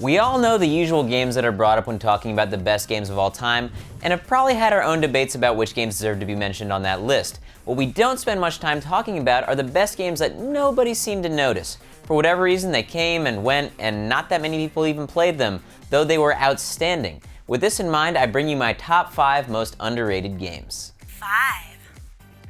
We all know the usual games that are brought up when talking about the best games of all time, and have probably had our own debates about which games deserve to be mentioned on that list. What we don't spend much time talking about are the best games that nobody seemed to notice. For whatever reason, they came and went, and not that many people even played them, though they were outstanding. With this in mind, I bring you my top 5 most underrated games. 5.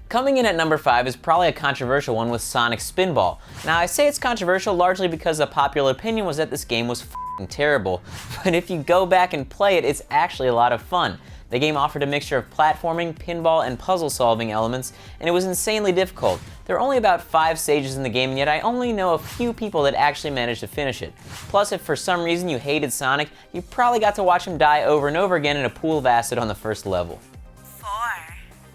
Coming in at number 5 is probably a controversial one with Sonic Spinball. Now, I say it's controversial largely because the popular opinion was that this game was f***ing terrible, but if you go back and play it, it's actually a lot of fun. The game offered a mixture of platforming, pinball, and puzzle-solving elements, and it was insanely difficult. There are only about 5 stages in the game, and yet I only know a few people that actually managed to finish it. Plus, if for some reason you hated Sonic, you probably got to watch him die over and over again in a pool of acid on the first level. 4.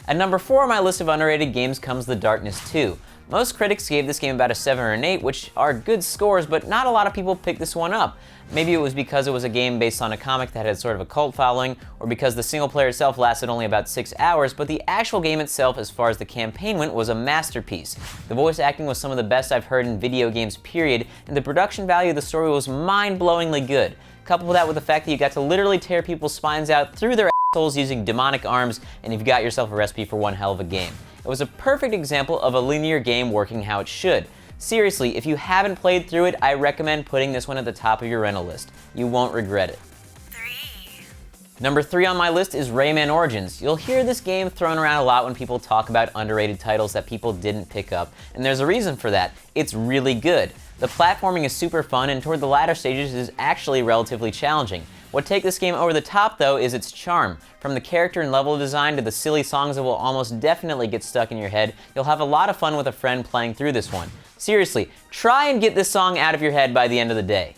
At number 4 on my list of underrated games comes The Darkness 2. Most critics gave this game about a 7 or an 8, which are good scores, but not a lot of people picked this one up. Maybe it was because it was a game based on a comic that had sort of a cult following, or because the single player itself lasted only about 6 hours, but the actual game itself, as far as the campaign went, was a masterpiece. The voice acting was some of the best I've heard in video games, period, and the production value of the story was mind-blowingly good. Couple that with the fact that you got to literally tear people's spines out through their assholes using demonic arms, and you've got yourself a recipe for one hell of a game. It was a perfect example of a linear game working how it should. Seriously, if you haven't played through it, I recommend putting this one at the top of your rental list. You won't regret it. 3. Number 3 on my list is Rayman Origins. You'll hear this game thrown around a lot when people talk about underrated titles that people didn't pick up, and there's a reason for that. It's really good. The platforming is super fun, and toward the latter stages is actually relatively challenging. What takes this game over the top, though, is its charm. From the character and level design to the silly songs that will almost definitely get stuck in your head, you'll have a lot of fun with a friend playing through this one. Seriously, try and get this song out of your head by the end of the day.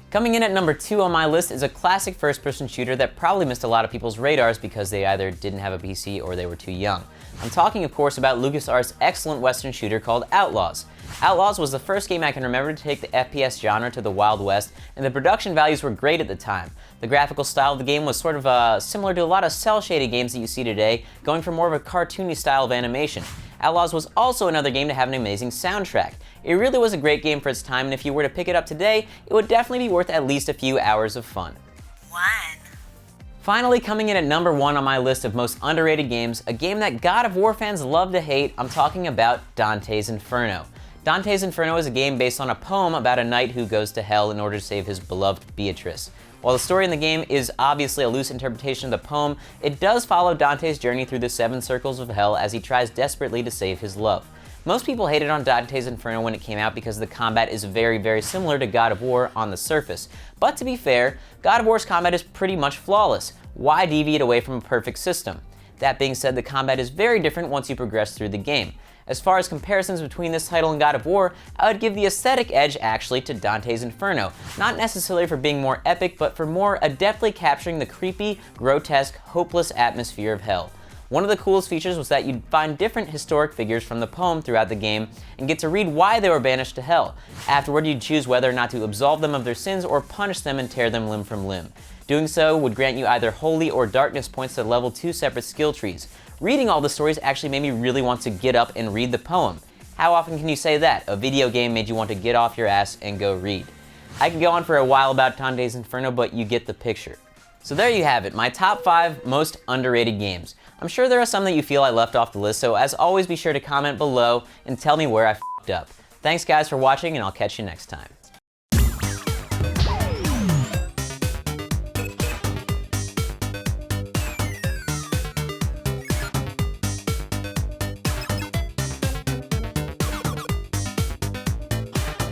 Coming in at number 2 on my list is a classic first-person shooter that probably missed a lot of people's radars because they either didn't have a PC or they were too young. I'm talking, of course, about LucasArts' excellent Western shooter called Outlaws. Outlaws was the first game I can remember to take the FPS genre to the Wild West, and the production values were great at the time. The graphical style of the game was sort of similar to a lot of cel-shaded games that you see today, going for more of a cartoony style of animation. Outlaws was also another game to have an amazing soundtrack. It really was a great game for its time, and if you were to pick it up today, it would definitely be worth at least a few hours of fun. 1. Finally, coming in at number 1 on my list of most underrated games, a game that God of War fans love to hate, I'm talking about Dante's Inferno. Dante's Inferno is a game based on a poem about a knight who goes to hell in order to save his beloved Beatrice. While the story in the game is obviously a loose interpretation of the poem, it does follow Dante's journey through the 7 circles of hell as he tries desperately to save his love. Most people hated on Dante's Inferno when it came out because the combat is very similar to God of War on the surface. But to be fair, God of War's combat is pretty much flawless. Why deviate away from a perfect system? That being said, the combat is very different once you progress through the game. As far as comparisons between this title and God of War, I would give the aesthetic edge actually to Dante's Inferno, not necessarily for being more epic, but for more adeptly capturing the creepy, grotesque, hopeless atmosphere of hell. One of the coolest features was that you'd find different historic figures from the poem throughout the game and get to read why they were banished to hell. Afterward, you'd choose whether or not to absolve them of their sins or punish them and tear them limb from limb. Doing so would grant you either holy or darkness points to level 2 separate skill trees. Reading all the stories actually made me really want to get up and read the poem. How often can you say that? A video game made you want to get off your ass and go read. I could go on for a while about Dante's Inferno, but you get the picture. So there you have it, my top 5 most underrated games. I'm sure there are some that you feel I left off the list, so as always be sure to comment below and tell me where I f***ed up. Thanks guys for watching, and I'll catch you next time.